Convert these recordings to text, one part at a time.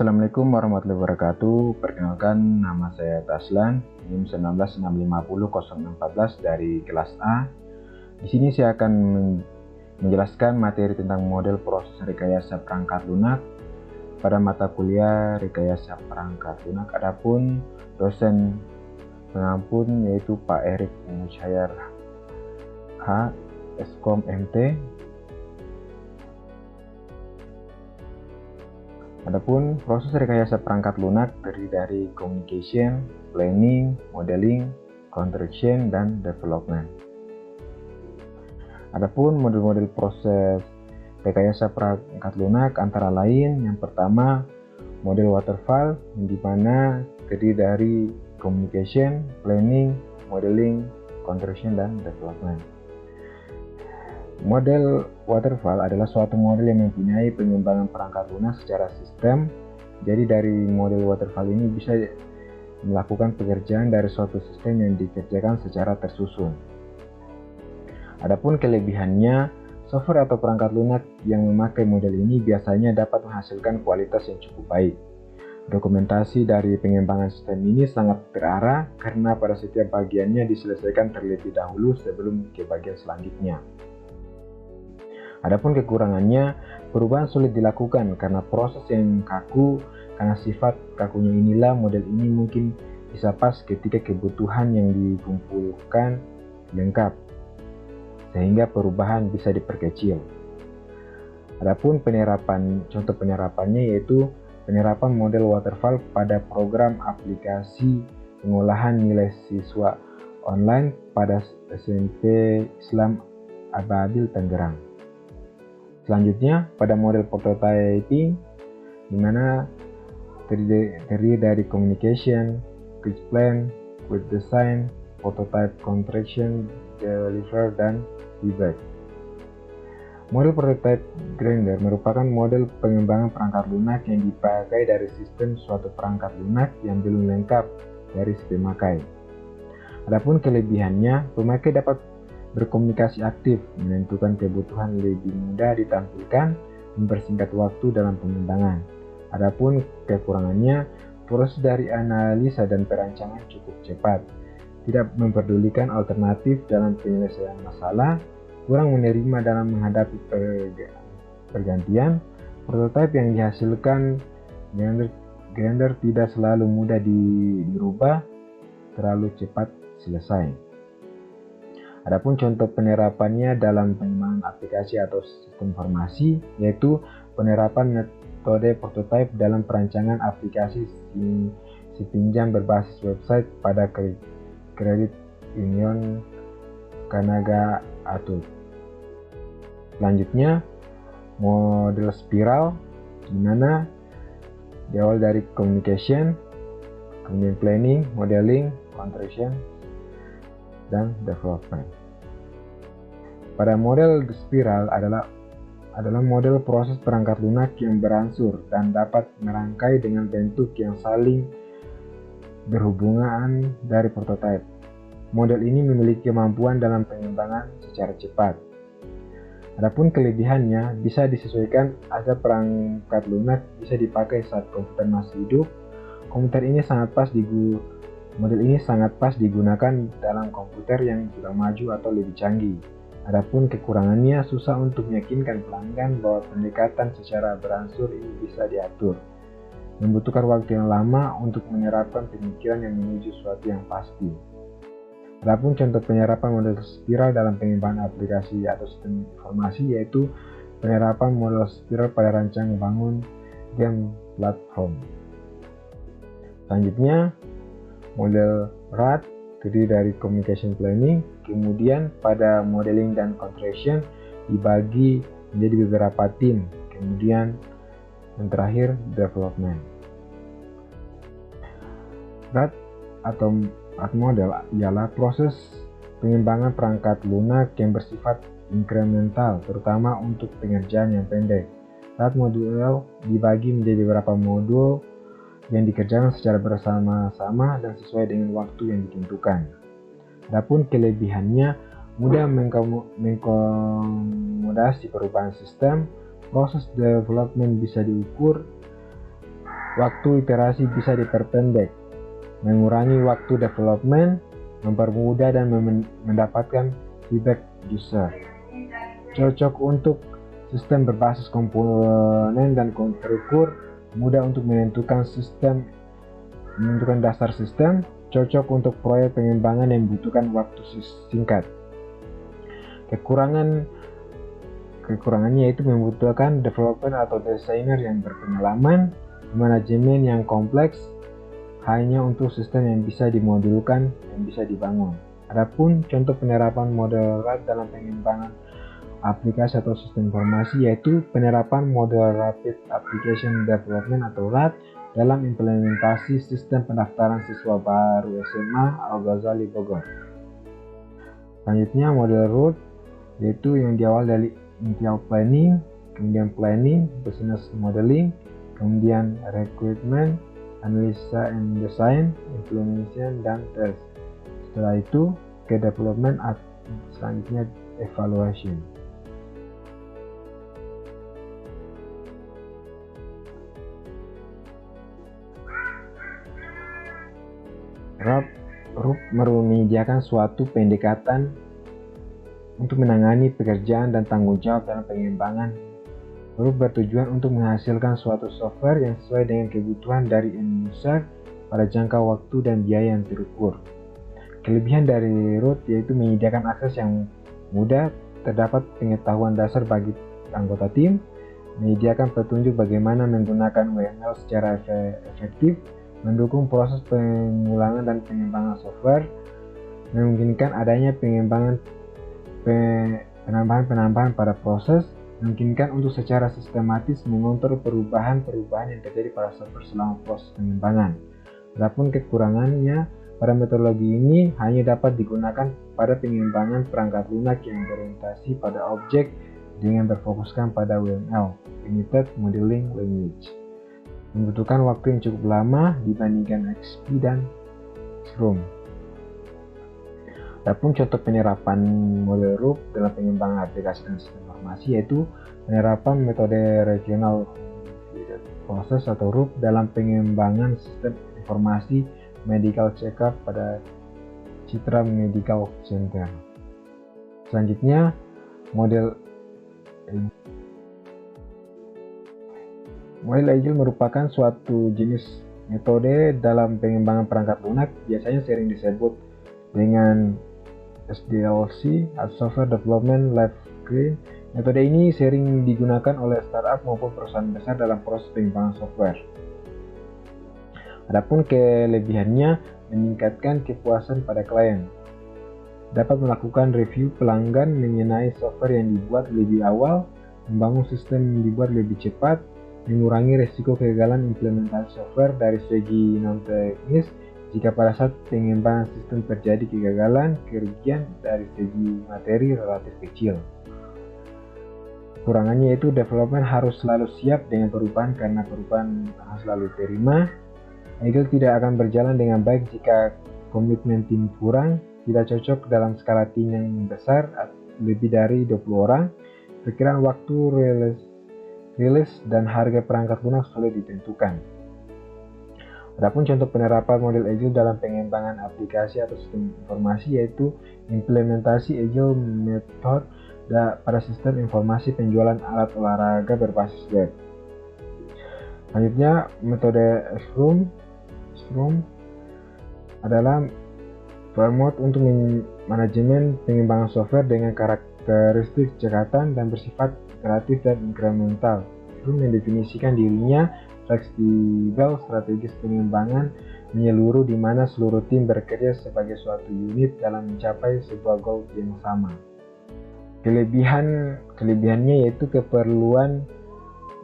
Assalamualaikum warahmatullahi wabarakatuh. Perkenalkan, nama saya Taslan, NIM 195500614 dari kelas A. Di sini saya akan menjelaskan materi tentang model proses rekayasa perangkat lunak pada mata kuliah rekayasa perangkat lunak. Adapun dosen pengampun yaitu Pak Erik Musyayar H, Eskom MT. Adapun proses rekayasa perangkat lunak terdiri dari communication, planning, modeling, construction, dan development. Adapun model-model proses rekayasa perangkat lunak antara lain, yang pertama model waterfall, yang dimana terdiri dari communication, planning, modeling, construction, dan development. Model waterfall adalah suatu model yang mempunyai pengembangan perangkat lunak secara sistem. Jadi dari model waterfall ini bisa melakukan pekerjaan dari suatu sistem yang dikerjakan secara tersusun. Adapun kelebihannya, software atau perangkat lunak yang memakai model ini biasanya dapat menghasilkan kualitas yang cukup baik. Dokumentasi dari pengembangan sistem ini sangat terarah karena pada setiap bagiannya diselesaikan terlebih dahulu sebelum ke bagian selanjutnya. Adapun kekurangannya, perubahan sulit dilakukan karena proses yang kaku. Karena sifat kakunya inilah model ini mungkin bisa pas ketika kebutuhan yang dikumpulkan lengkap, sehingga perubahan bisa diperkecil. Adapun contoh penerapannya yaitu penerapan model waterfall pada program aplikasi pengolahan nilai siswa online pada SMP Islam Ababil Tangerang. Selanjutnya, pada model prototyping, di mana terdiri dari communication, quick plan, quick design, prototype contraction, deliver, dan debug. Model prototype grinder merupakan model pengembangan perangkat lunak yang dipakai dari sistem suatu perangkat lunak yang belum lengkap dari si pemakai. Adapun kelebihannya, pemakai dapat berkomunikasi aktif, menentukan kebutuhan lebih mudah ditampilkan, mempersingkat waktu dalam pengembangan. Adapun kekurangannya, proses dari analisa dan perancangan cukup cepat, tidak memperdulikan alternatif dalam penyelesaian masalah, kurang menerima dalam menghadapi pergantian, prototipe yang dihasilkan grinder tidak selalu mudah dirubah, terlalu cepat selesai. Adapun contoh penerapannya dalam pengembangan aplikasi atau sistem informasi, yaitu penerapan metode prototype dalam perancangan aplikasi si pinjam berbasis website pada Credit Union Kanaga Atut. Selanjutnya, model spiral, di mana berawal dari communication, kemudian planning, modeling, construction, dan development. Pada model spiral adalah model proses perangkat lunak yang beransur dan dapat merangkai dengan bentuk yang saling berhubungan dari prototipe. Model ini memiliki kemampuan dalam pengembangan secara cepat. Adapun kelebihannya bisa disesuaikan agar perangkat lunak bisa dipakai saat komputer masih hidup. Model ini sangat pas digunakan dalam komputer yang sudah maju atau lebih canggih. Adapun kekurangannya, susah untuk meyakinkan pelanggan bahwa pendekatan secara beransur ini bisa diatur. Membutuhkan waktu yang lama untuk menerapkan pemikiran yang menuju sesuatu yang pasti. Adapun contoh penerapan model spiral dalam pengembangan aplikasi atau sistem informasi yaitu penerapan model spiral pada rancangan bangun game platform. Selanjutnya, model RAD terdiri dari communication planning, kemudian pada modeling dan construction dibagi menjadi beberapa tim, kemudian yang terakhir development. RAD atau RAD model ialah proses pengembangan perangkat lunak yang bersifat inkremental, terutama untuk pengerjaan yang pendek. RAD model dibagi menjadi beberapa modul yang dikerjakan secara bersama-sama dan sesuai dengan waktu yang ditentukan. Adapun kelebihannya, mudah mengakomodasi perubahan sistem, proses development bisa diukur, waktu iterasi bisa diperpendek, mengurangi waktu development, mempermudah dan mendapatkan feedback user. Cocok untuk sistem berbasis komponen dan terukur, mudah untuk menentukan dasar sistem, cocok untuk proyek pengembangan yang membutuhkan waktu singkat. Kekurangannya yaitu membutuhkan developer atau desainer yang berpengalaman, manajemen yang kompleks, hanya untuk sistem yang bisa dimodulkan dan bisa dibangun. Adapun contoh penerapan model RAD dalam pengembangan aplikasi atau sistem informasi yaitu penerapan model Rapid Application Development atau RAD dalam implementasi sistem pendaftaran siswa baru SMA Al-Ghazali Bogor. Selanjutnya model RUD yaitu yang diawal dari initial planning, kemudian planning, business modeling, kemudian recruitment, analisa and design, implementation, dan test. Setelah itu ke development, selanjutnya evaluation. RUD menyediakan suatu pendekatan untuk menangani pekerjaan dan tanggung jawab dalam pengembangan. RUD bertujuan untuk menghasilkan suatu software yang sesuai dengan kebutuhan dari end user pada jangka waktu dan biaya yang terukur. Kelebihan dari RUD yaitu menyediakan akses yang mudah, terdapat pengetahuan dasar bagi anggota tim, menyediakan petunjuk bagaimana menggunakan WML secara efektif, mendukung proses pengulangan dan pengembangan software, memungkinkan adanya penambahan pada proses, memungkinkan untuk secara sistematis mengontrol perubahan-perubahan yang terjadi pada software selama proses pengembangan. Adapun kekurangannya, pada metodologi ini hanya dapat digunakan pada pengembangan perangkat lunak yang berorientasi pada objek dengan berfokuskan pada WML, Unified Modeling Language. Membutuhkan waktu yang cukup lama dibandingkan XP dan Scrum. Adapun contoh penerapan model RUD dalam pengembangan aplikasi dan sistem informasi yaitu penerapan metode regional process atau RUD dalam pengembangan sistem informasi medical check-up pada Citra Medical Center. Selanjutnya, model Agile merupakan suatu jenis metode dalam pengembangan perangkat lunak, biasanya sering disebut dengan SDLC atau Software Development Life Cycle. Metode ini sering digunakan oleh startup maupun perusahaan besar dalam proses pengembangan software. Adapun kelebihannya meningkatkan kepuasan pada klien. Dapat melakukan review pelanggan mengenai software yang dibuat lebih awal, membangun sistem yang dibuat lebih cepat, mengurangi risiko kegagalan implementasi software dari segi non-teknis. Jika pada saat pengembangan sistem terjadi kegagalan, kerugian dari segi materi relatif kecil. Kekurangannya yaitu development harus selalu siap dengan perubahan karena perubahan harus selalu diterima. Agile tidak akan berjalan dengan baik jika komitmen tim kurang, tidak cocok dalam skala tim yang besar, lebih dari 20 orang. Perkiraan waktu rilis dan harga perangkat lunak sulit ditentukan. Adapun contoh penerapan model Agile dalam pengembangan aplikasi atau sistem informasi yaitu implementasi Agile Method pada sistem informasi penjualan alat olahraga berbasis web. Selanjutnya, metode Scrum adalah framework untuk manajemen pengembangan software dengan karakteristik cekatan dan bersifat iteratif dan inkremental. Scrum mendefinisikan dirinya fleksibel, strategis pengembangan menyeluruh di mana seluruh tim bekerja sebagai suatu unit dalam mencapai sebuah goal yang sama. Kelebihannya yaitu keperluan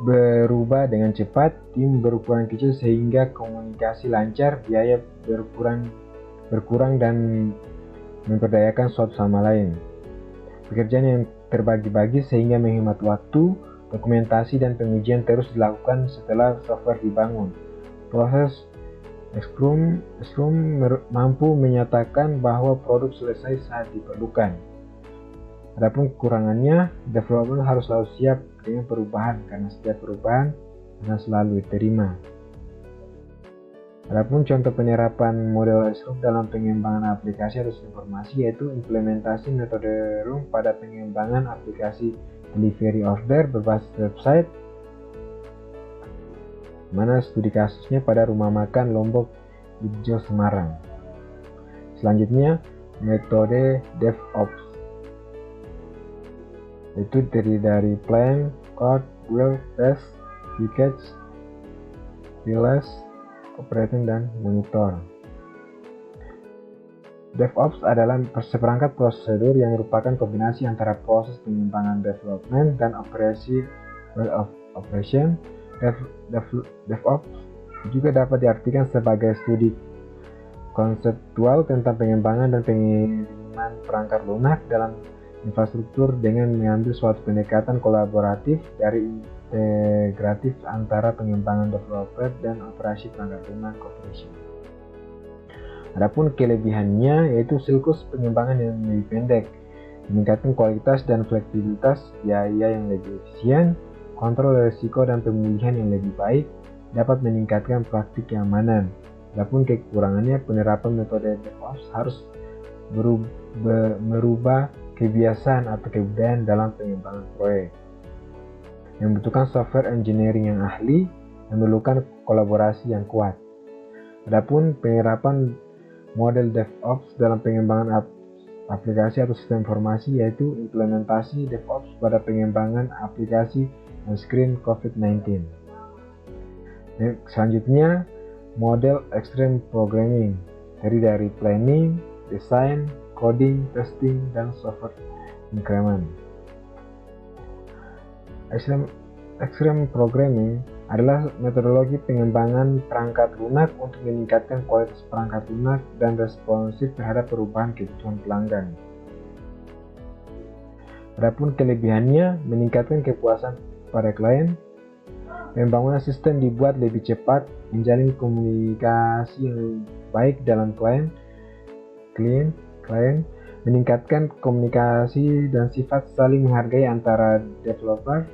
berubah dengan cepat, tim berukuran kecil sehingga komunikasi lancar, biaya berkurang dan memperdayakan suatu sama lain. Pekerjaan yang terbagi-bagi sehingga menghemat waktu, dokumentasi dan pengujian terus dilakukan setelah software dibangun. Proses Scrum mampu menyatakan bahwa produk selesai saat diperlukan. Adapun kekurangannya, development harus selalu siap dengan perubahan karena setiap perubahan harus selalu diterima. Adapun contoh penerapan model Extreme dalam pengembangan aplikasi atau informasi yaitu implementasi metode Room pada pengembangan aplikasi delivery order berbasis website, mana studi kasusnya pada rumah makan Lombok Hijau Semarang. Selanjutnya, metode DevOps, itu terdiri dari plan, code, build, test, package, release, operating, dan monitor. DevOps adalah seperangkat prosedur yang merupakan kombinasi antara proses pengembangan development dan operasi operation. DevOps juga dapat diartikan sebagai studi konseptual tentang pengembangan dan pengiriman perangkat lunak dalam infrastruktur dengan mengambil suatu pendekatan kolaboratif dari integratif antara pengembangan developer dan operasi perangkat lunak operation. Adapun kelebihannya yaitu siklus pengembangan yang lebih pendek, meningkatkan kualitas dan fleksibilitas, biaya yang lebih efisien, kontrol risiko dan pemulihan yang lebih baik, dapat meningkatkan praktik keamanan. Adapun kekurangannya, penerapan metode DevOps harus merubah kebiasaan atau kebudayaan dalam pengembangan proyek, yang membutuhkan software engineering yang ahli, yang memerlukan kolaborasi yang kuat. Adapun penerapan model DevOps dalam pengembangan aplikasi atau sistem informasi yaitu implementasi DevOps pada pengembangan aplikasi dan screen COVID-19. Selanjutnya, model Extreme Programming terdiri dari planning, design, coding, testing, dan software increment. Extreme Programming adalah metodologi pengembangan perangkat lunak untuk meningkatkan kualitas perangkat lunak dan responsif terhadap perubahan kebutuhan pelanggan. Adapun kelebihannya, meningkatkan kepuasan pada klien, pembangunan sistem dibuat lebih cepat, menjalin komunikasi yang baik dalam klien, meningkatkan komunikasi dan sifat saling menghargai antara developer.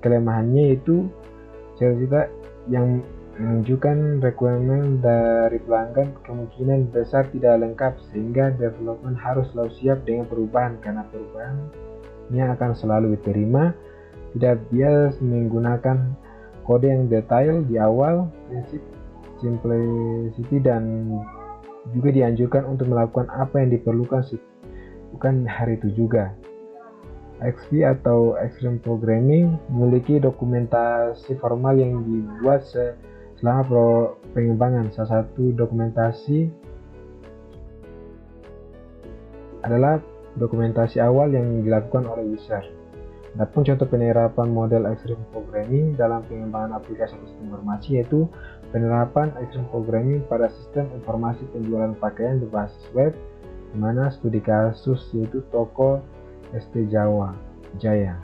Kelemahannya yaitu cerita yang menunjukkan requirement dari pelanggan kemungkinan besar tidak lengkap, sehingga development harus selalu siap dengan perubahan karena perubahannya akan selalu diterima. Tidak bias menggunakan kode yang detail di awal, prinsip simplicity, dan juga dianjurkan untuk melakukan apa yang diperlukan bukan hari itu juga. XP atau Extreme Programming memiliki dokumentasi formal yang dibuat selama pengembangan. Salah satu dokumentasi adalah dokumentasi awal yang dilakukan oleh user. Adapun contoh penerapan model Extreme Programming dalam pengembangan aplikasi sistem informasi yaitu penerapan Extreme Programming pada sistem informasi penjualan pakaian berbasis web, di mana studi kasus yaitu toko ST Jaya.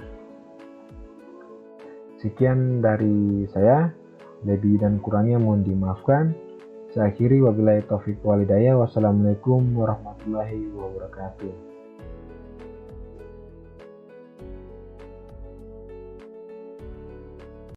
Sekian dari saya, lebih dan kurangnya mohon dimaafkan. Saya akhiri, wabillahi taufiq wal hidayah. Wassalamualaikum warahmatullahi wabarakatuh.